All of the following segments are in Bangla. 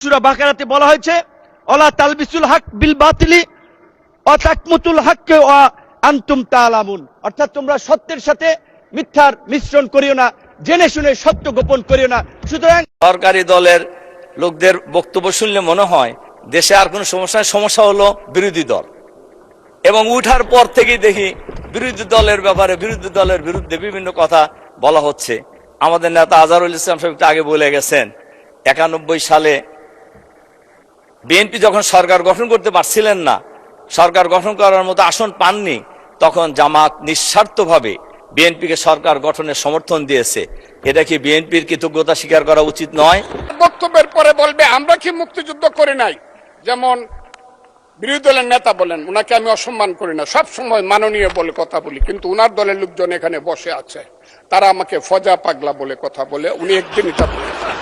সূরা বাকারাতে বলা হয়েছে ওয়ালা তালবিসুল হক বিল বাতিলি ওয়া তাকমুতুল হককে ওয়া আনতুম তাআলামুন, অর্থাৎ তোমরা সত্যের সাথে মিথ্যার মিশ্রণ করিও না, জেনে শুনে সত্য গোপন করিও না। সুতরাং সরকারি দলের লোকদের বক্তব্য শুনলে মনে হয় দেশে আর কোনো সমস্যা হলো বিরোধী দল, এবং উঠার পর থেকেই দেখি বিরোধী দলের ব্যাপারে বিরোধী দলের বিরুদ্ধে বিভিন্ন কথা বলা হচ্ছে। আমাদের নেতা আজহারুল ইসলাম সাহেব আগে বলে গেছেন 91 সালে বিএনপি যখন সরকার গঠন করতে পারছিলেন না, সরকার গঠন করার মতো আসন পাননি, তখন জামাত নিঃস্বার্থভাবে বিএনপিকে সরকার গঠনের সমর্থন দিয়েছে। এটা কি বিএনপির কৃতজ্ঞতা স্বীকার করা উচিত নয়? বক্তব্যের পরে বলবে আমরা কি মুক্তিযুদ্ধ করি নাই। যেমন বিরোধী দলের নেতা বলেন, উনাকে আমি অসম্মান করি না, সব সময় মাননীয় বলে কথা বলি, কিন্তু উনার দলের লোকজন এখানে বসে আছে, তারা আমাকে ফজা পাগলা বলে কথা বলে। উনি একদিন এটা বলেছেন।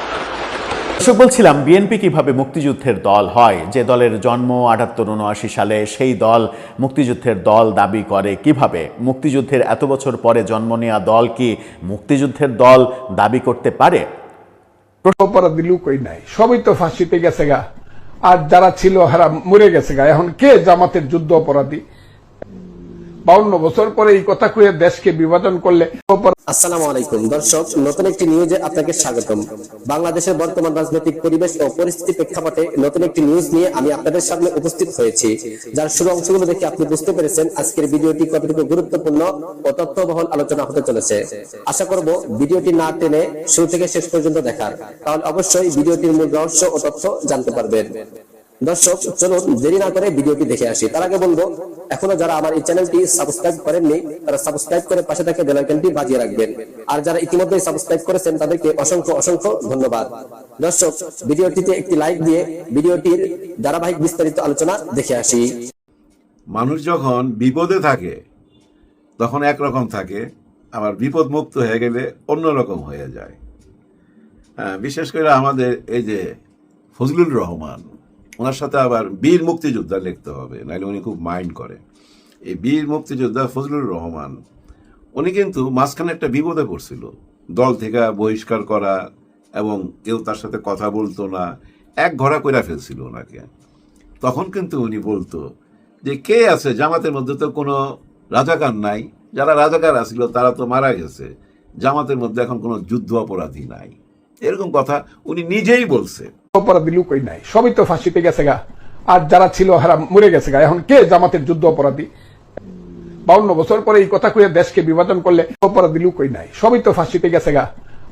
বলছিলাম বিএনপি কিভাবে মুক্তিযুদ্ধের দল হয়, যে দলের জন্ম 78-79 সালে, সেই দল মুক্তিযুদ্ধের দল দাবি করে কিভাবে? মুক্তিযুদ্ধের এত বছর পরে জন্ম নেওয়া দল কি মুক্তিযুদ্ধের দল দাবি করতে পারে? অপরাধী লুকই নাই, সবই তো ফাঁসিতে গেছে গা, আর যারা ছিল হারা মরে গেছে গা। এখন কে জামাতের যুদ্ধ অপরাধী? 52 বছর পরে এই কথা কয়ে দেশকে বিভাজন করলে। আসসালামু আলাইকুম দর্শক, নতুন একটি নিউজে আপনাকে স্বাগতম। বাংলাদেশের বর্তমান রাজনৈতিক পরিবেশ ও পরিস্থিতি প্রেক্ষাপটে নতুন একটি নিউজ নিয়ে আমি আপনাদের সামনে উপস্থিত হয়েছি, যার শুরু অংশগুলো দেখে আপনি বুঝতে পেরেছেন আজকের ভিডিওটি কতটুকু গুরুত্বপূর্ণ ও তথ্যবহুল আলোচনা হতে চলেছে। আশা করব ভিডিওটি না টেনে শুরু থেকে শেষ পর্যন্ত দেখার, তাহলে অবশ্যই ভিডিওটির মূল রহস্য ও তথ্য জানতে পারবেন। দর্শক চলুন দেরি না করে ভিডিওটি দেখে আসি। তার আগে বলবো, এখনো যারা আমার এই চ্যানেলটি সাবস্ক্রাইব করেননি তারা সাবস্ক্রাইব করে পাশে থাকা বেল আইকনটি বাজিয়ে রাখবেন, আর যারা ইতিমধ্যে সাবস্ক্রাইব করেছেন তাদেরকে অসংখ্য অসংখ্য ধন্যবাদ। দর্শক ভিডিওটিতে একটি লাইক দিয়ে ভিডিওটির ধারাবাহিক বিস্তারিত আলোচনা দেখে আসি। মানুষ যখন বিপদে থাকে তখন একরকম থাকে, আবার বিপদ মুক্ত হয়ে গেলে অন্যরকম হয়ে যায়। হ্যাঁ, বিশেষ করে আমাদের এই যে ফজলুর রহমান, ওনার সাথে আবার বীর মুক্তিযোদ্ধা লিখতে হবে, নাহলে উনি খুব মাইন্ড করে। এই বীর মুক্তিযোদ্ধা ফজলুর রহমান উনি কিন্তু মাঝখানে একটা বিপদে পড়ছিল, দল থেকে বহিষ্কার করা এবং কেউ তার সাথে কথা বলতো না, এক ঘোড়া কইরা ফেলছিল ওনাকে। তখন কিন্তু উনি বলতো যে কে আছে জামাতের মধ্যে, তো কোনো রাজাকার নাই, যারা রাজাকার আছিল তারা তো মারা গেছে, জামাতের মধ্যে এখন কোনো যুদ্ধ অপরাধী নাই, এরকম কথা উনি নিজেই বলছে। অপরাধী লুকই নাই, সবই তো ফাঁসিতে গেছে গা, আর যারা ছিল হারা মরে গেছে গা। এখন কে জামাতের যুদ্ধ অপরাধী? 52 বছর পরে এই কথা কয়ে দেশকে বিভাজন করলে অপরাধী লুকই নাই, সবই তো ফাঁসিতে গেছে গা,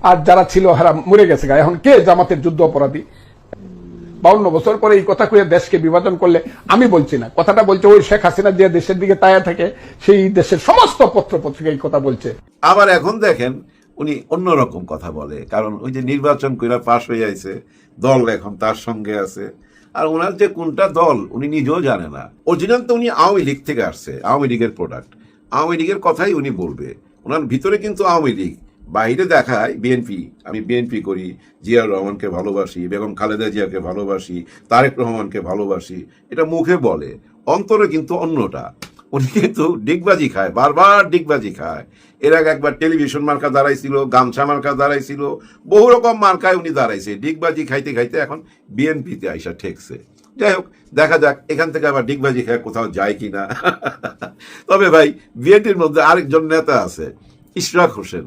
আর যারা ছিল হারা মরে গেছে গা। এখন কে জামাতের যুদ্ধ অপরাধী? 52 বছর পরে এই কথা কয়ে দেশকে বিভাজন করলে, আমি বলছি না, কথাটা বলছে ওই শেখ হাসিনা যে দেশের দিকে তায়া থাকে সেই দেশের সমস্ত পত্র পত্রিকা এই কথা বলছে। আবার এখন দেখেন উনি অন্যরকম কথা বলে, কারণ ওই যে নির্বাচন করে পাশ হয়ে যাইছে, দল এখন তার সঙ্গে আছে, আর ওনার যে কোনটা দল উনি নিজেও জানে না। অরিজিনাল তো উনি আওয়ামী লীগ থেকে আসছে, আওয়ামী লীগের প্রোডাক্ট, আওয়ামী লীগের কথাই উনি বলবে। ওনার ভিতরে কিন্তু আওয়ামী লীগ, বাইরে দেখায় বিএনপি, আমি বিএনপি করি, জিয়াউর রহমানকে ভালোবাসি, বেগম খালেদা জিয়াকে ভালোবাসি, তারেক রহমানকে ভালোবাসি, এটা মুখে বলে, অন্তরে কিন্তু অন্যটা। উনি কিন্তু ডিগবাজি খায়, বারবার ডিগবাজি খায়। এর আগে একবার টেলিভিশন মার্কা দাঁড়াইছিল, গামছা মার্কা দাঁড়াইছিল, বহু রকম মার্কায় উনি দাঁড়াইছে। ডিগবাজি খাইতে খাইতে এখন বিএনপিতে আইসা ঠেকছে। যাই হোক, দেখা যাক এখান থেকে আবার ডিগবাজি খায় কোথাও যায় কিনা। তবে ভাই, বিএনপির মধ্যে আরেকজন নেতা আছে, ইশরাক হোসেন,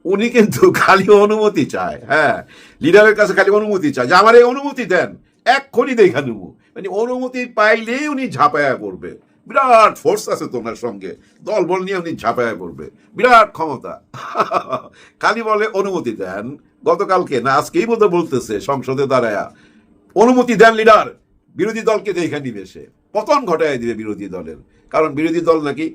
উনি কিন্তু খালি অনুমতি চায়। হ্যাঁ, লিডারের কাছে খালি অনুমতি চায় যে আমার এই অনুমতি দেন, এক্ষুনি দেখা নেব। মানে অনুমতি পাইলেই উনি ঝাঁপায়া পড়বে। বিরাট ফোর্স আছে তোমার সঙ্গে, দল বল নিয়ে উনি ঝাঁপায়া পড়বে, বিরাট ক্ষমতা। খালি বলে অনুমতি দেন। গতকালকে না আজকেই বোধ বলতেছে সংসদে দাঁড়ায়া, অনুমতি দেন লিডার, বিরোধী দলকে দেখে নিবে, সে পতন ঘটায় দিবে বিরোধী দলের। কারণ বিরোধী দল নাকি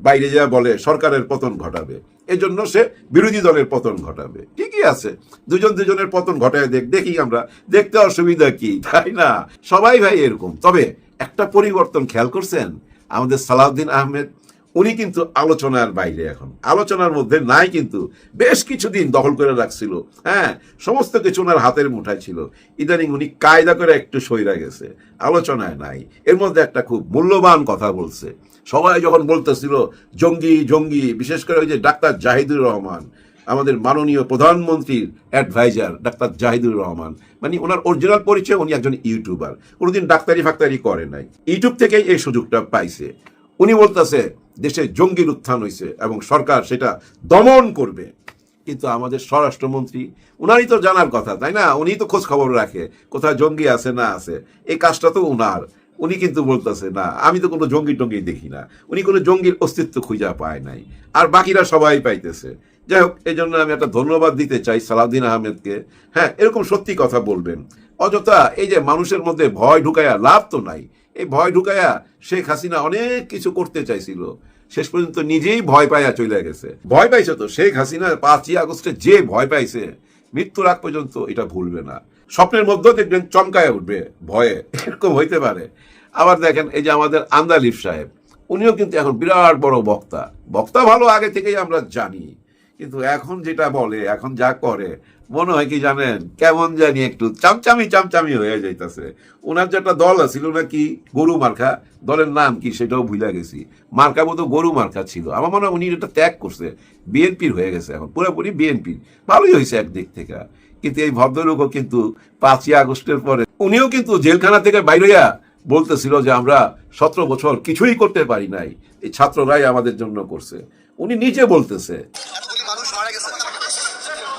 বাইরে যা বলে সরকারের পতন ঘটাবে, এজন্য সে বিরোধী দলের পতন ঘটাবে। ঠিকই আছে, দুজন দুজনের পতন ঘটায় দেখি আমরা, দেখতে অসুবিধা কি, তাই না? সবাই ভাই এরকম। তবে একটা পরিবর্তন খেয়াল করছেন, আমাদের সালাউদ্দিন আহমেদ উনি কিন্তু আলোচনার বাইরে, এখন আলোচনার মধ্যে নাই, কিন্তু বেশ কিছুদিন দখল করে রাখছিল। হ্যাঁ, সমস্ত কিছু ওনার হাতের মুঠায় ছিল। ইদানিং উনি কায়দা করে একটু সইরা গেছে, আলোচনায় নাই। এর মধ্যে একটা খুব মূল্যবান কথা বলছে। সবাই যখন বলতেছিল জঙ্গি জঙ্গি, বিশেষ করে ওই যে ডাক্তার জাহিদুর রহমান, আমাদের মাননীয় প্রধানমন্ত্রীর অ্যাডভাইজার ডাক্তার জাহিদুর রহমান, মানে ওনার অরিজিনাল পরিচয় উনি একজন ইউটিউবার, কোনোদিন ডাক্তারি ফাক্তারি করে নাই, ইউটিউব থেকেই এই সুযোগটা পাইছে। উনি বলতেছে দেশে জঙ্গির উত্থান হয়েছে এবং সরকার সেটা দমন করবে। কিন্তু আমাদের স্বরাষ্ট্রমন্ত্রী, উনারই তো জানার কথা, তাই না? উনি তো খোঁজ খবর রাখে কোথায় জঙ্গি আছে না আছে, এই কাজটা তো উনার। উনি কিন্তু বলতেছে না, আমি তো কোনো জঙ্গি টঙ্গি দেখি না, উনি কোনো জঙ্গির অস্তিত্ব খুঁজে পায় নাই, আর বাকিরা সবাই পাইতেছে। যাই হোক, এই জন্য আমি একটা ধন্যবাদ দিতে চাই সালাউদ্দিন আহমেদকে। হ্যাঁ, এরকম সত্যি কথা বলবেন, অযথা এই যে মানুষের মধ্যে ভয় ঢুকায়া লাভ তো নাই। এই ভয় ঢুকায়া শেখ হাসিনা অনেক কিছু করতে চাইছিল, শেষ পর্যন্ত নিজেই ভয় পাইয়া চলে গেছে। ভয় পাইছে তো শেখ হাসিনা 5ই আগস্টে যে ভয় পাইছে, মৃত্যুর আগ পর্যন্ত এটা ভুলবে না। স্বপ্নের মধ্যেও দেখবেন চমকায় উঠবে ভয়ে, এরকম হইতে পারে। আবার দেখেন এই যে আমাদের আন্দালিফ সাহেব, উনিও কিন্তু এখন বিরাট বড় বক্তা। বক্তা ভালো আগে থেকেই আমরা জানি, কিন্তু এখন যেটা বলে, এখন যা করে, মনে হয় কি জানেন, কেমন জানি একটু চামচামি হয়ে যাইতেছে। ওনার যে একটা দল ছিল নাকি গরু মার্কা, দলের নাম কি সেটাও ভুলে গেছি, মার্কা মতো গরু মার্কা ছিল। আমার মনে হয় উনি এটা ত্যাগ করছে, বিএনপির হয়ে গেছে এখন, পুরোপুরি বিএনপির। ভালোই হয়েছে একদিক থেকে। কিন্তু এই ভদ্রলোকও কিন্তু 5ই আগস্টের পরে উনিও কিন্তু জেলখানা থেকে বাইরে বলতেছিল যে আমরা 17 বছর কিছুই করতে পারি নাই, এই ছাত্ররাই আমাদের জন্য করছে। উনি নিজে বলতেছে। এতগুলি মানুষ মারা গেছে,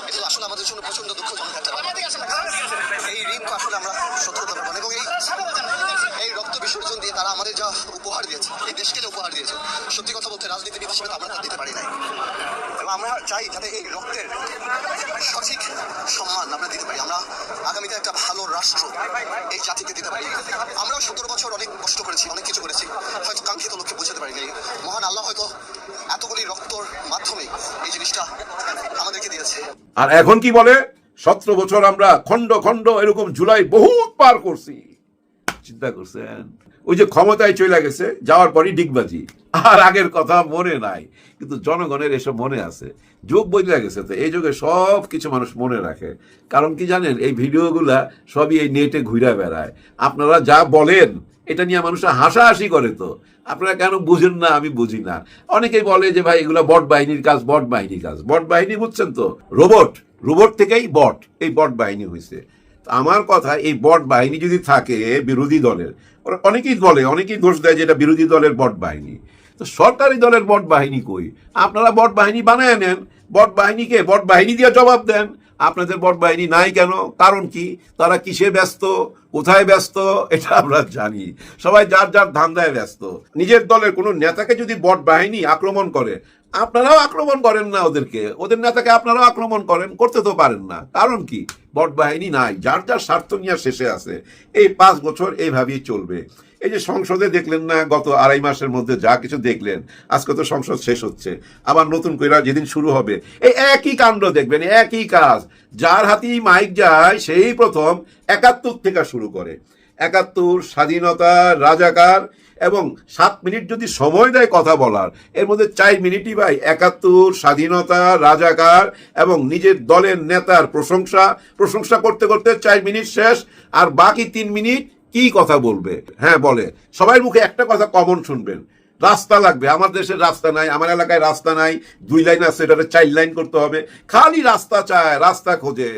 এটা আসলে আমাদের জন্য প্রচন্ড দুঃখজনক একটা ব্যাপার। এই ঋণ তো আসলে আমরা শোধ করতে পারবো না, এবং এই রক্ত বিসর্জন দিয়ে তারা আমাদের যা উপহার দিয়েছে, এই দেশকে যে উপহার দিয়েছে, সত্যি কথা বলতে রাজনীতিবিদ হিসেবে তো আমরা তা দিতে পারি নাই। এবং আমরা চাই যাতে এই রক্তের সঠিক সম্মান আমরা দিতে পারি, আমরা আগামীতে একটা ভালো রাষ্ট্র এই জাতিকে দিতে পারি। আমরাও 17 বছর অনেক কষ্ট করেছি, অনেক কিছু করেছি, হয়তো কাঙ্ক্ষিত লক্ষ্যে পৌঁছাতে পারি নাই। মহান আল্লাহ হয়তো এতগুলি রক্তর মাধ্যমে এই জিনিসটা আমাদেরকে দিয়েছে। আর এখন কি বলে, 17 বছর আমরা খন্ড খন্ড এরকম জুলাই বহুত পার করছি। চিন্তা করছেন, ওই যে ক্ষমতায় চলে গেছে, যাওয়ার পরই ডিগবাজি, আর আগের কথা মনে নাই। কিন্তু জনগণের এসব মনে আছে, যুগ বদলে গেছে, তো এই যুগে সব কিছু মানুষ মনে রাখে। কারণ কি জানেন, এই ভিডিওগুলা সবই এই নেটে ঘুরে বেড়ায়। আপনারা যা বলেন এটা নিয়ে মানুষরা হাসাহাসি করে, তো আপনারা কেন বুঝেন না আমি বুঝি না। অনেকেই বলে যে ভাই এগুলা বট বাহিনীর কাজ, বট বাহিনীর কাজ। বট বাহিনী বুঝছেন তো, রোবট থেকেই বট, এই বট বাহিনী হয়েছে। আমার কথা, এই বট বাহিনী যদি থাকে বিরোধী দলের, অনেকেই বলে, অনেকেই দোষ দেয় যে এটা বিরোধী দলের বট বাহিনী, তো সরকারি দলের বট বাহিনী কই? আপনারা বট বাহিনী বানায় নেন, বট বাহিনীকে বট বাহিনী দিয়ে জবাব দেন। আপনাদের বট বাহিনী নাই কেন? কারণ কি? তারা কিসে ব্যস্ত, কোথায় ব্যস্ত, এটা আমরা জানি। সবাই যার যার ধান্দায় ব্যস্ত। নিজের দলের কোনো নেতাকে যদি বট বাহিনী আক্রমণ করে, আপনারাও আক্রমণ করেন না ওদেরকে, ওদের নেতাকে আপনারাও আক্রমণ করেন, করতে তো পারেন না। কারণ কি? বট বাহিনী নাই, যার যার স্বার্থ নিয়ে শেষে আছে। এই 5 বছর এইভাবেই চলবে। এই যে সংসদে দেখলেন না, গত 2.5 মাসের মধ্যে যা কিছু দেখলেন, আজকে তো সংসদ শেষ হচ্ছে, আবার নতুন করে যেদিন শুরু হবে এই একই কাণ্ড দেখবেন, একই কাজ। যার হাতেই মাইক যায় সেই প্রথম 71 থেকে শুরু করে। 71, স্বাধীনতা, রাজাকার, এবং 7 মিনিট যদি সময় দেয় কথা বলার, এর মধ্যে 4 মিনিটই ভাই 71, স্বাধীনতা, রাজাকার এবং নিজের দলের নেতার প্রশংসা করতে করতে 4 মিনিট শেষ। আর বাকি 3 মিনিট কি কথা বলবে? হ্যাঁ, বলে সবাই মুখে একটা কথা কমন শুনবেন, রাস্তা লাগবে। আমার দেশের রাস্তা নাই, আমার এলাকায় রাস্তা নাই, 2 লাইন আছে, এটা 4 লাইন করতে হবে। খালি রাস্তা চায়, রাস্তা খোঁজে,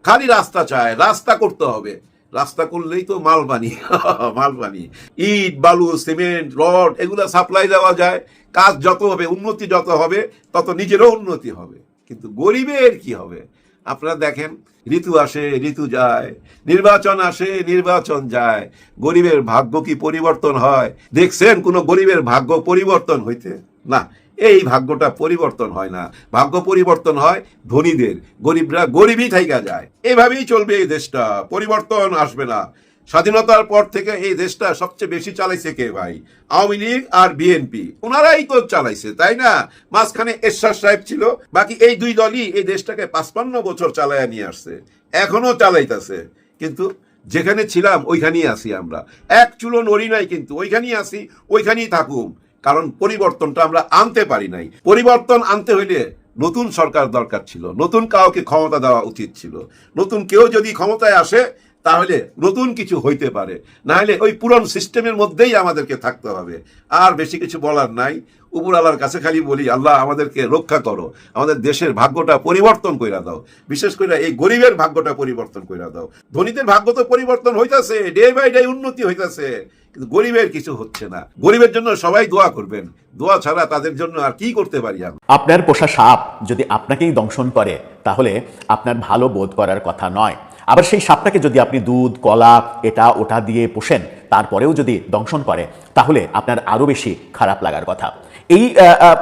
খালি রাস্তা চায়, রাস্তা করতে হবে। রাস্তা করলেই তো মালবানি ইট, বালু, সিমেন্ট, রড এগুলো সাপ্লাই দেওয়া যায়। কাজ যত হবে, উন্নতি যত হবে, তত নিজেরও উন্নতি হবে। কিন্তু গরিবের কি হবে? আপনারা দেখেন, ঋতু আসে, ঋতু যায়, নির্বাচন আসে, নির্বাচন যায়, গরিবের ভাগ্য কি পরিবর্তন হয়? দেখছেন কোনো গরিবের ভাগ্য পরিবর্তন হইতে? না, এই ভাগ্যটা পরিবর্তন হয় না। ভাগ্য পরিবর্তন হয় ধনীদের, গরিবরা গরিবই থাইকা যায়। এভাবেই চলবে এই দেশটা, পরিবর্তন আসবে না। স্বাধীনতার পর থেকে এই দেশটা সবচেয়ে বেশি চালাইছে কে ভাই? আওয়ামী লীগ আর বিএনপি, ওনারাই তো চালাইছে, তাই না? মাঝখানে এরশাদ সাহেব ছিল, বাকি এই 2 দলই এই দেশটাকে 55 বছর চালাইয়া নিয়ে আসছে, এখনো চালাইতেছে। কিন্তু যেখানে ছিলাম ওইখানেই আছি আমরা, এক চুলো নড়ি নাই, কিন্তু ওইখানেই আছি, ওইখানেই থাকুম। কারণ পরিবর্তনটা আমরা আনতে পারি নাই। পরিবর্তন আনতে হইলে নতুন সরকার দরকার ছিল, নতুন কাউকে ক্ষমতা দেওয়া উচিত ছিল। নতুন কেউ যদি ক্ষমতায় আসে তাহলে নতুন কিছু হইতে পারে, না হলে ওই পুরনো সিস্টেমের মধ্যেই আমাদেরকে থাকতে হবে। আর বেশি কিছু বলার নাই। উপরওয়ালার কাছে খালি বলি, আল্লাহ আমাদেরকে রক্ষা করো, আমাদের দেশের ভাগ্যটা পরিবর্তন কইরা দাও, বিশেষ করে এই গরিবের ভাগ্যটা পরিবর্তন কইরা দাও। ধনীদের ভাগ্য তো পরিবর্তন হইতাছে, ডে বাই ডে উন্নতি হইতাছে, কিন্তু গরিবের কিছু হচ্ছে না। গরিবের জন্য সবাই দোয়া করবেন, দোয়া ছাড়া তাদের জন্য আর কি করতে পারি আমরা। আপনার পোষা সাপ যদি আপনাকেই দংশন করে তাহলে আপনার ভালো বোধ করার কথা নয়। আবার সেই সাপটাকে যদি আপনি দুধ, কলা, এটা ওটা দিয়ে পোষেন, তারপরেও যদি দংশন করে, তাহলে আপনার আরো বেশি খারাপ লাগার কথা। এই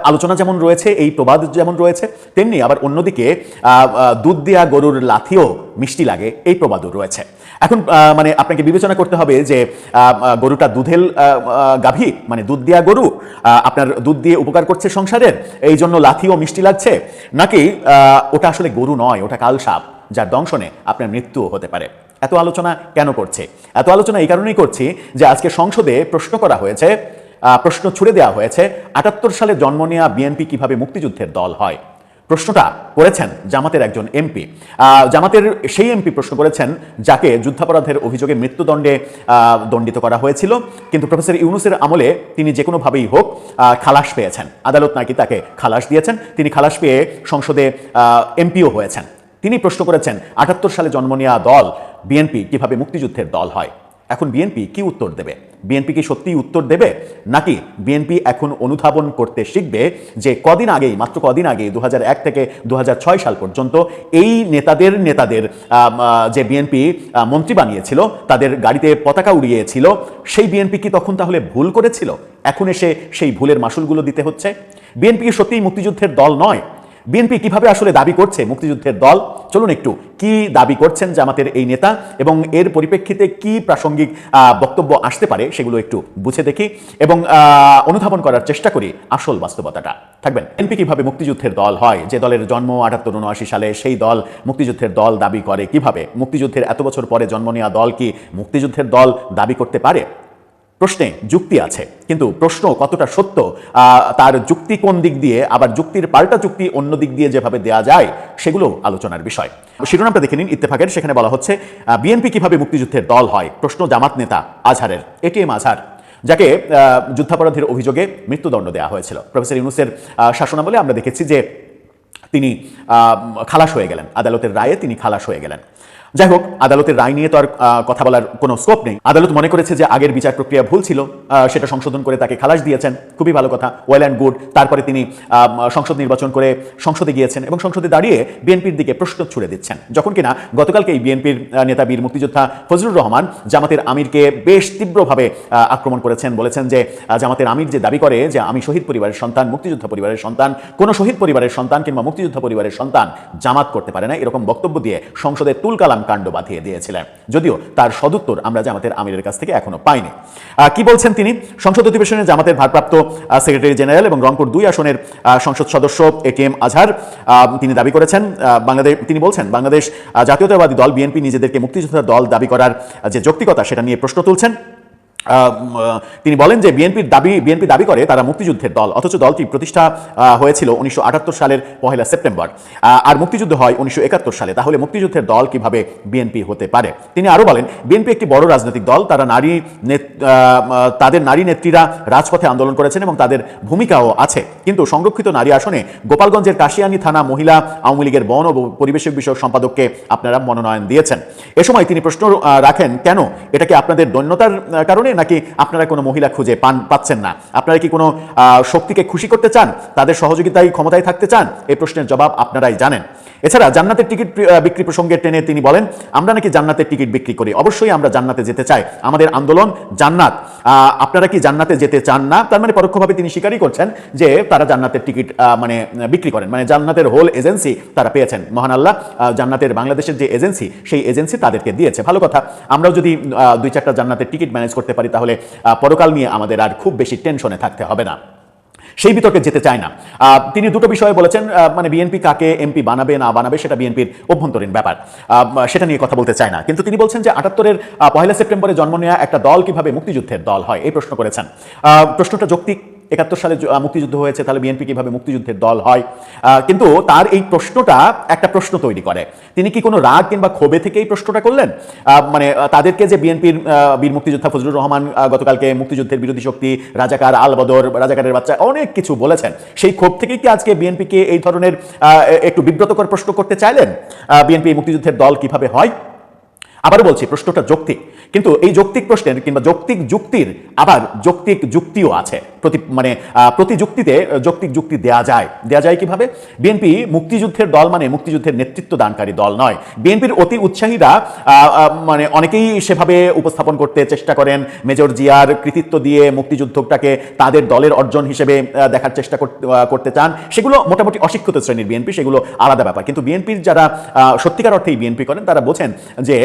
আলোচনা যেমন রয়েছে, এই প্রবাদ যেমন রয়েছে, তেমনি আবার অন্যদিকে দুধ দেয়া গরুর লাথিও মিষ্টি লাগে, এই প্রবাদও রয়েছে। এখন মানে আপনাকে বিবেচনা করতে হবে যে গরুটা দুধের গাভী, মানে দুধ দেয়া গরু, আপনার দুধ দিয়ে উপকার করছে সংসারের, এই জন্য লাথিও মিষ্টি লাগছে, নাকি ওটা আসলে গরু নয়, ওটা কাল সাপ, যার দংশনে আপনার মৃত্যুও হতে পারে। এত আলোচনা কেন করছে? এত আলোচনা এই কারণেই করছি যে আজকে সংসদে প্রশ্ন করা হয়েছে, প্রশ্ন ছুড়ে দেওয়া হয়েছে, ৭৮ সালে জন্ম নেওয়া বিএনপি কিভাবে মুক্তিযুদ্ধের দল হয়। প্রশ্নটা করেছেন জামাতের একজন এমপি। জামাতের সেই এমপি প্রশ্ন করেছেন যাকে যুদ্ধাপরাধের অভিযোগে মৃত্যুদণ্ডে দণ্ডিত করা হয়েছিল, কিন্তু প্রফেসর ইউনূসের আমলে তিনি যে কোনোভাবেই হোক খালাস পেয়েছেন। আদালত নাকি তাকে খালাস দিয়েছেন, তিনি খালাস পেয়ে সংসদে এমপিও হয়েছেন। তিনি প্রশ্ন করেছেন ৭৮ সালে জন্ম নেওয়া দল বিএনপি কিভাবে মুক্তিযুদ্ধের দল হয়। এখন বিএনপি কি উত্তর দেবে? বিএনপি কি সত্যিই উত্তর দেবে, নাকি বিএনপি এখন অনুধাবন করতে শিখবে যে কদিন আগেই, মাত্র কদিন আগেই ২০০১ থেকে ২০০৬ সাল পর্যন্ত এই নেতাদের যে বিএনপি মন্ত্রী বানিয়েছিল, তাদের গাড়িতে পতাকা উড়িয়েছিল, সেই বিএনপি কি তখন তাহলে ভুল করেছিল? এখন এসে সেই ভুলের মাসুলগুলো দিতে হচ্ছে। বিএনপি কি সত্যিই মুক্তিযুদ্ধের দল নয়? বিএনপি কিভাবে আসলে দাবি করছে মুক্তিযুদ্ধের দল? চলুন একটু কি দাবি করছেন জামাতের এই নেতা এবং এর পরিপ্রেক্ষিতে কি প্রাসঙ্গিক বক্তব্য আসতে পারে সেগুলো একটু বুঝে দেখি এবং অনুধাবন করার চেষ্টা করি আসল বাস্তবতাটা। থাকবেন। বিএনপি কিভাবে মুক্তিযুদ্ধের দল হয়, যে দলের জন্ম ৭৮-৭৯ সালে, সেই দল মুক্তিযুদ্ধের দল দাবি করে কিভাবে? মুক্তিযুদ্ধের এত বছর পরে জন্ম নেওয়া দল কি মুক্তিযুদ্ধের দল দাবি করতে পারে? প্রশ্নে যুক্তি আছে, কিন্তু প্রশ্ন কতটা সত্য, তার যুক্তি কোন দিক দিয়ে, আবার যুক্তির পাল্টা যুক্তি অন্য দিক দিয়ে যেভাবে দেয়া যায়, সেগুলো আলোচনার বিষয়। শিরোনামটা দেখে নিন ইত্তেফাকের, সেখানে বলা হচ্ছে বিএনপি কিভাবে মুক্তিযুদ্ধের দল হয়, প্রশ্ন জামাত নেতা আজহারের, এটিএম আজহার, যাকে যুদ্ধাপরাধের অভিযোগে মৃত্যুদণ্ড দেওয়া হয়েছিল। প্রফেসর ইউনূসের শাসনামলে আমরা দেখেছি যে তিনি খালাস হয়ে গেলেন, আদালতের রায়ে তিনি খালাস হয়ে গেলেন। যাই হোক, আদালতের রায় নিয়ে তো আর কথা বলার কোনো স্কোপ নেই। আদালত মনে করেছে যে আগের বিচার প্রক্রিয়া ভুল ছিল, সেটা সংশোধন করে তাকে খালাস দিয়েছেন, খুবই ভালো কথা, ওয়েল অ্যান্ড গুড। তারপরে তিনি সংসদ নির্বাচন করে সংসদে গিয়েছেন এবং সংসদে দাঁড়িয়ে বিএনপির দিকে প্রশ্ন ছুড়ে দিচ্ছেন, যখন কিনা গতকালকে এই বিএনপির নেতা বীর মুক্তিযোদ্ধা ফজলুর রহমান জামাতের আমিরকে বেশ তীব্রভাবে আক্রমণ করেছেন। বলেছেন যে জামাতের আমির যে দাবি করে যে আমি শহীদ পরিবারের সন্তান, মুক্তিযোদ্ধা পরিবারের সন্তান, কোনো শহীদ পরিবারের সন্তান কিংবা মুক্তিযোদ্ধা পরিবারের সন্তান জামাত করতে পারে না, এরকম বক্তব্য দিয়ে সংসদে তুলকালাম কাণ্ড বাঁধিয়ে দিয়েছিলেন, যদিও তার সদুত্তর আমরা জামাতের আমিরের কাছ থেকে এখনো পাইনি। কি বলছেন তিনি? সংসদ অধিবেশনে জামাতের ভারপ্রাপ্ত সেক্রেটারি জেনারেল এবং রংপুর ২ আসনের সংসদ সদস্য এটিএম আজহার তিনি দাবি করেছেন, তিনি বলছেন বাংলাদেশ জাতীয়তাবাদী দল বিএনপি নিজেদেরকে মুক্তিযোদ্ধা দল দাবি করার যে যৌক্তিকতা, সেটা নিয়ে প্রশ্ন তুলছেন। তিনি বলেন যে বিএনপি দাবি করে তারা মুক্তিযুদ্ধের দল, অথচ দলটি প্রতিষ্ঠা হয়েছিল ১৯৭৮ সালের ১ সেপ্টেম্বর, আর মুক্তিযুদ্ধ হয় ১৯৭১ সালে। তাহলে মুক্তিযুদ্ধের দল কিভাবে বিএনপি হতে পারে? তিনি আরো বলেন বিএনপি একটি বড় রাজনৈতিক দল, তাদের নারী নেত্রীরা রাজপথে আন্দোলন করেছেন এবং তাদের ভূমিকাও আছে, কিন্তু সংরক্ষিত নারী আসনে গোপালগঞ্জের কাশিয়ানী থানা মহিলা আওয়ামী লীগের বন ও পরিবেশ বিষয়ক সম্পাদককে আপনারা মনোনয়ন দিয়েছেন। এ সময় তিনি প্রশ্ন রাখেন, কেন? এটা কি আপনাদের দৈন্যতার কারণে, নাকি আপনারা কোনো মহিলা খুঁজে পাচ্ছেন না? আপনারা কি কোনো শক্তিকে খুশি করতে চান, তাদের সহযোগিতায় ক্ষমতায় থাকতে চান? এই প্রশ্নের জবাব আপনারাই জানেন। এছাড়া জান্নাতের টিকিট বিক্রি প্রসঙ্গে টেনে তিনি বলেন, আমরা নাকি জান্নাতের টিকিট বিক্রি করি? অবশ্যই আমরা জান্নাতে যেতে চাই, আমাদের আন্দোলন জান্নাত। আপনারা কি জান্নাতে যেতে চান না? তার মানে পরোক্ষভাবে তিনি স্বীকারই করছেন যে তারা জান্নাতের টিকিট বিক্রি করেন, মানে জান্নাতের হোল এজেন্সি তারা পেয়েছেন। মহান আল্লাহ জান্নাতের বাংলাদেশের যে এজেন্সি, সেই এজেন্সি তাদেরকে দিয়েছে। ভালো কথা, আমরাও যদি ২-৪টা জান্নাতের টিকিট ম্যানেজ করতে পারি তাহলে পরকাল নিয়ে আমাদের আর খুব বেশি টেনশনে থাকতে হবে না। সেই বিতর্কে যেতে চায় না। তিনি দুটো বিষয়ে বলেছেন, মানে বিএনপি কাকে এমপি বানাবে না বানাবে সেটা বিএনপির অভ্যন্তরীণ ব্যাপার, সেটা নিয়ে কথা বলতে চায় না। কিন্তু তিনি বলছেন যে ৭৮-এর ১ সেপ্টেম্বরে জন্ম নেওয়া একটা দল কিভাবে মুক্তিযুদ্ধের দল হয়, এই প্রশ্ন করেছেন। প্রশ্নটা যৌক্তিক, 71 সালে মুক্তিযুদ্ধ হয়েছে, তাহলে বিএনপি কিভাবে মুক্তিযুদ্ধের দল হয়? কিন্তু তার এই প্রশ্নটা একটা প্রশ্ন তৈরি করে। তিনি কি কোনো রাগ কিংবা ক্ষোভে থেকে এই প্রশ্নটা করলেন? মানে তাদেরকে যে বিএনপির বীর মুক্তিযোদ্ধা ফজলুর রহমান গতকালকে মুক্তিযুদ্ধের বিরোধী শক্তি, রাজাকার, আল বদর, রাজাকারের বাচ্চা, অনেক কিছু বলেছেন, সেই ক্ষোভ থেকে কি আজকে বিএনপিকে এই ধরনের একটু বিব্রতকর প্রশ্ন করতে চাইলেন? বিএনপি মুক্তিযুদ্ধের দল কিভাবে হয়? আবারও বলছি, প্রশ্নটা যৌক্তিক, কিন্তু এই যৌক্তিক প্রশ্নের কিংবা যৌক্তিক যুক্তির আবার যৌক্তিক যুক্তিও আছে। প্রতি যুক্তিতে যৌক্তিক যুক্তি দেয়া যায় কিভাবে? বিএনপি মুক্তিযুদ্ধের দল মানে মুক্তিযুদ্ধের নেতৃত্ব দানকারী দল নয়। বিএনপির অতি উৎসাহীরা মানে অনেকেই সেভাবে উপস্থাপন করতে চেষ্টা করেন, মেজর জিয়ার কৃতিত্ব দিয়ে মুক্তিযুদ্ধটাকে তাদের দলের অর্জন হিসেবে দেখার চেষ্টা করতে চান। সেগুলো মোটামুটি অশিক্ষিত শ্রেণীর বিএনপি, সেগুলো আলাদা ব্যাপার। কিন্তু বিএনপির যারা সত্যিকার অর্থেই বিএনপি করেন, তারা বোঝেন যে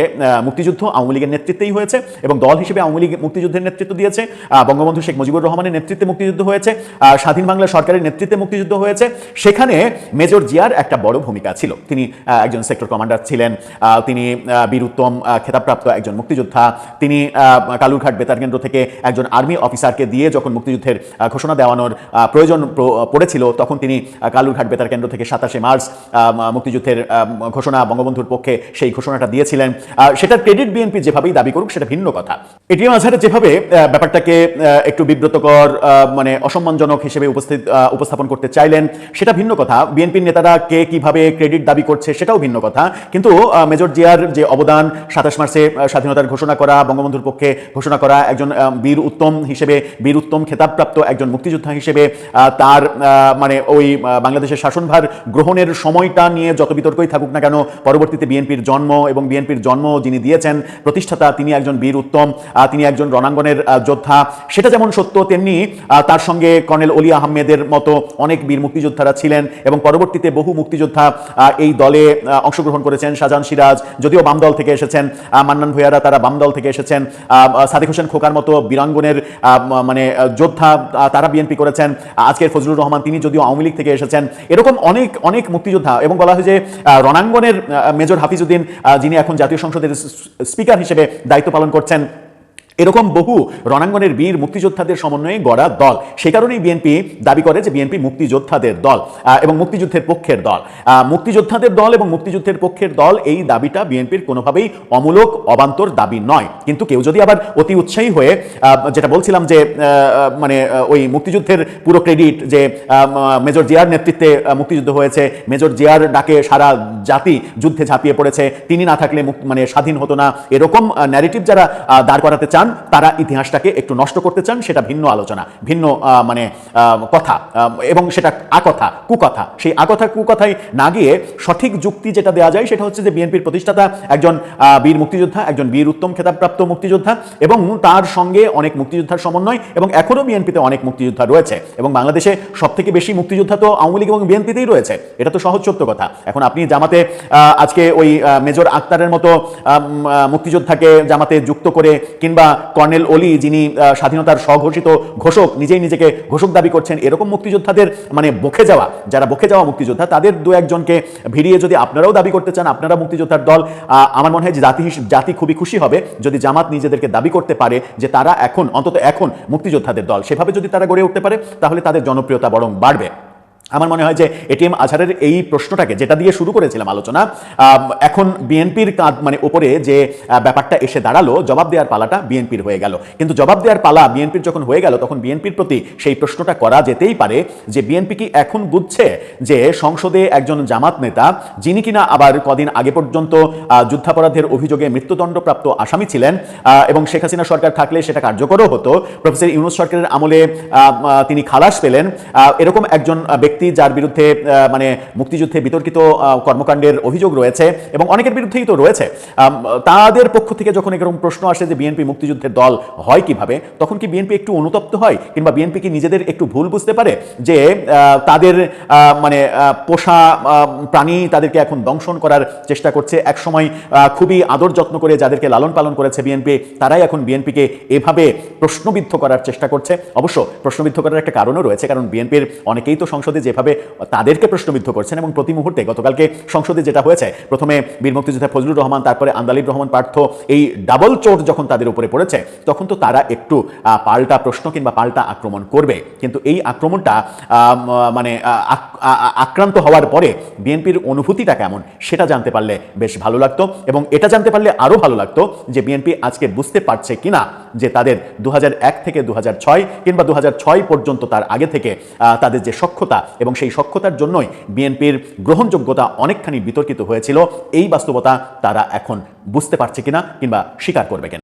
মুক্তিযুদ্ধ আওয়ামী লীগের নেতৃত্বেই হয়েছে এবং দল হিসেবে আওয়ামী লীগ মুক্তিযুদ্ধের নেতৃত্ব দিয়েছে, বঙ্গবন্ধু শেখ মুজিবুর রহমানের নেতৃত্বে মুক্তিযুদ্ধ হয়েছে, স্বাধীন বাংলা সরকারের নেতৃত্বে মুক্তিযুদ্ধ হয়েছে। সেখানে মেজর জিয়ার একটা বড় ভূমিকা ছিল। তিনি একজন সেক্টর কমান্ডার ছিলেন, তিনি বীর উত্তম খেতাবপ্রাপ্ত একজন মুক্তিযোদ্ধা। তিনি কালুরঘাট বেতার কেন্দ্র থেকে একজন আর্মি অফিসারকে দিয়ে যখন মুক্তিযুদ্ধের ঘোষণা দেওয়ানোর প্রয়োজন পড়েছিল, তখন তিনি কালুরঘাট বেতার কেন্দ্র থেকে 27শে মার্চ মুক্তিযুদ্ধের ঘোষণা বঙ্গবন্ধুর পক্ষে সেই ঘোষণাটা দিয়েছিলেন। সেটার ক্রেডিট বিএনপি যেভাবেই দাবি করুক, সেটা ভিন্ন কথা। এটিএম আজহার যেভাবে ব্যাপারটাকে একটু বিব্রতকর, মানে অসম্মানজনক হিসেবে উপস্থাপন করতে চাইলেন, সেটা ভিন্ন কথা। বিএনপির নেতারা কে কিভাবে ক্রেডিট দাবি করছে, সেটাও ভিন্ন কথা। কিন্তু মেজর জিয়ার যে অবদান, 27 মার্চে স্বাধীনতার ঘোষণা করা, বঙ্গবন্ধুর পক্ষে ঘোষণা করা, একজন বীর উত্তম খেতাবপ্রাপ্ত একজন মুক্তিযোদ্ধা হিসেবে তার মানে ওই বাংলাদেশের শাসনভার গ্রহণের সময়টা নিয়ে যত বিতর্কই থাকুক না কেন, পরবর্তীতে বিএনপির জন্ম এবং বিএনপির জন্ম যিনি দিয়েছেন প্রতিষ্ঠাতা, তিনি একজন বীর উত্তম, তিনি একজন রণাঙ্গনের যোদ্ধা। সেটা যেমন সত্য, তেমনি তার সঙ্গে কর্নেল অলি আহমেদের মতো অনেক বীর মুক্তিযোদ্ধারা ছিলেন এবং পরবর্তীতে বহু মুক্তিযোদ্ধা এই দলে অংশগ্রহণ করেছেন। শাহজাহান সিরাজ যদিও বাম দল থেকে এসেছেন, মান্নান ভূঁইয়ারা তারা বাম দল থেকে এসেছেন, সাদেক হোসেন খোকার মতো বীরাঙ্গনের মানে যোদ্ধা তারা বিএনপি করেছেন। আজকের ফজলুর রহমান তিনি যদিও আওয়ামী লীগ থেকে এসেছেন। এরকম অনেক মুক্তিযোদ্ধা, এবং বলা হয় যে রণাঙ্গনের মেজর হাফিজউদ্দিন যিনি এখন জাতীয় সংসদের স্পিকার হিসেবে দায়িত্ব পালন করছেন, এরকম বহু রণাঙ্গনের বীর মুক্তিযোদ্ধাদের সমন্বয়ে গড়া দল। সেই কারণেই বিএনপি দাবি করে যে বিএনপি মুক্তিযোদ্ধাদের দল এবং মুক্তিযুদ্ধের পক্ষের দল। মুক্তিযোদ্ধাদের দল এবং মুক্তিযুদ্ধের পক্ষের দল, এই দাবিটা বিএনপির কোনোভাবেই অমূলক অবান্তর দাবি নয়। কিন্তু কেউ যদি আবার অতি উৎসাহী হয়ে, যেটা বলছিলাম যে মানে ওই মুক্তিযুদ্ধের পুরো ক্রেডিট যে মেজর জিয়ার নেতৃত্বে মুক্তিযুদ্ধ হয়েছে, মেজর জিয়ার ডাকে সারা জাতি যুদ্ধে ঝাঁপিয়ে পড়েছে, তিনি না থাকলে মানে স্বাধীন হতো না, এরকম ন্যারেটিভ যারা দাঁড় করাতে চান, তারা ইতিহাসটাকে একটু নষ্ট করতে চান। সেটা ভিন্ন আলোচনা, ভিন্ন মানে কথা, এবং সেটা কুকথা। সেই কুকথায় না গিয়ে সঠিক যুক্তি যেটা দেওয়া যায় সেটা হচ্ছে যে বিএনপির প্রতিষ্ঠাতা একজন বীর মুক্তিযোদ্ধা, একজন বীর উত্তম খেতাবপ্রাপ্ত মুক্তিযোদ্ধা, এবং তার সঙ্গে অনেক মুক্তিযোদ্ধার সমন্বয়, এবং এখনো বিএনপিতে অনেক মুক্তিযোদ্ধা রয়েছে। এবং বাংলাদেশে সবথেকে বেশি মুক্তিযোদ্ধা তো আওয়ামী লীগ এবং বিএনপিতেই রয়েছে, এটা তো সহজ সত্য কথা। এখন আপনি জামাতে আজকে ওই মেজর আক্তারের মতো মুক্তিযোদ্ধাকে জামাতে যুক্ত করে, কিংবা কর্নেল অলি যিনি স্বাধীনতার স্বঘোষিত ঘোষক, নিজেই নিজেকে ঘোষক দাবি করছেন, এরকম মুক্তিযোদ্ধাদের মানে যারা বকে যাওয়া মুক্তিযোদ্ধা, তাদের দু একজনকে ভিড়িয়ে যদি আপনারাও দাবি করতে চান আপনারা মুক্তিযোদ্ধার দল, আমার মনে হয় যে জাতি খুবই খুশি হবে যদি জামাত নিজেদেরকে দাবি করতে পারে যে তারা অন্তত এখন মুক্তিযোদ্ধাদের দল। সেভাবে যদি তারা গড়ে উঠতে পারে, তাহলে তাদের জনপ্রিয়তা বরং বাড়বে। আমার মনে হয় যে এটিএম আজহারের এই প্রশ্নটাকে, যেটা দিয়ে শুরু করেছিলাম আলোচনা, এখন বিএনপির মানে উপরে যে ব্যাপারটা এসে দাঁড়ালো, জবাব দেওয়ার পালাটা বিএনপির হয়ে গেল। কিন্তু জবাব দেওয়ার পালা বিএনপির যখন হয়ে গেল, তখন বিএনপির প্রতি সেই প্রশ্নটা করা যেতেই পারে যে বিএনপি কি এখন বুঝছে যে সংসদে একজন জামাত নেতা, যিনি কিনা আবার কদিন আগে পর্যন্ত যুদ্ধাপরাধের অভিযোগে মৃত্যুদণ্ডপ্রাপ্ত আসামি ছিলেন, এবং শেখ হাসিনা সরকার থাকলে সেটা কার্যকরও হতো, প্রফেসর ইউনূস সরকারের আমলে তিনি খালাস পেলেন, এরকম একজন ব্যক্তি যার বিরুদ্ধে মানে মুক্তিযুদ্ধে বিতর্কিত কর্মকাণ্ডের অভিযোগ রয়েছে, এবং অনেকের বিরুদ্ধেই তো রয়েছে, তাদের পক্ষ থেকে যখন এরকম প্রশ্ন আসে যে বিএনপি মুক্তিযুদ্ধের দল হয় কিভাবে, তখন কি বিএনপি একটু অনুতপ্ত হয়, কিংবা বিএনপি কি নিজেদের একটু ভুল বুঝতে পারে যে তাদের মানে পোষা প্রাণী তাদেরকে এখন দংশন করার চেষ্টা করছে? একসময় খুবই আদর যত্ন করে যাদেরকে লালন পালন করেছে বিএনপি, তারাই এখন বিএনপিকে এভাবে প্রশ্নবিদ্ধ করার চেষ্টা করছে। অবশ্য প্রশ্নবিদ্ধ করার একটা কারণও রয়েছে, কারণ বিএনপির অনেকেই তো সংসদে যেভাবে তাদেরকে প্রশ্নবিদ্ধ করছেন এবং প্রতি মুহূর্তে গতকালকে সংসদে যেটা হয়েছে, প্রথমে বীর মুক্তিযোদ্ধা ফজলুর রহমান, তারপরে আন্দালিব রহমান পার্থ, এই ডাবল চোট যখন তাদের উপরে পড়েছে তখন তো তারা একটু পাল্টা প্রশ্ন কিংবা পাল্টা আক্রমণ করবে। কিন্তু এই আক্রমণটা মানে আক্রান্ত হওয়ার পরে বিএনপির অনুভূতিটা কেমন সেটা জানতে পারলে বেশ ভালো লাগতো, এবং এটা জানতে পারলে আরো ভালো লাগতো যে বিএনপি আজকে বুঝতে পারছে কিনা যে তাদের 2001 থেকে 2006 কিংবা 2006 পর্যন্ত তার আগে থেকে তাদের যে সক্ষতা এবং সেই সক্ষতার জন্যই বিএনপির গ্রহণযোগ্যতা অনেকখানি বিতর্কিত হয়েছিল, এই বাস্তবতা তারা এখন বুঝতে পারছে কিনা কিংবা স্বীকার করবে কিনা।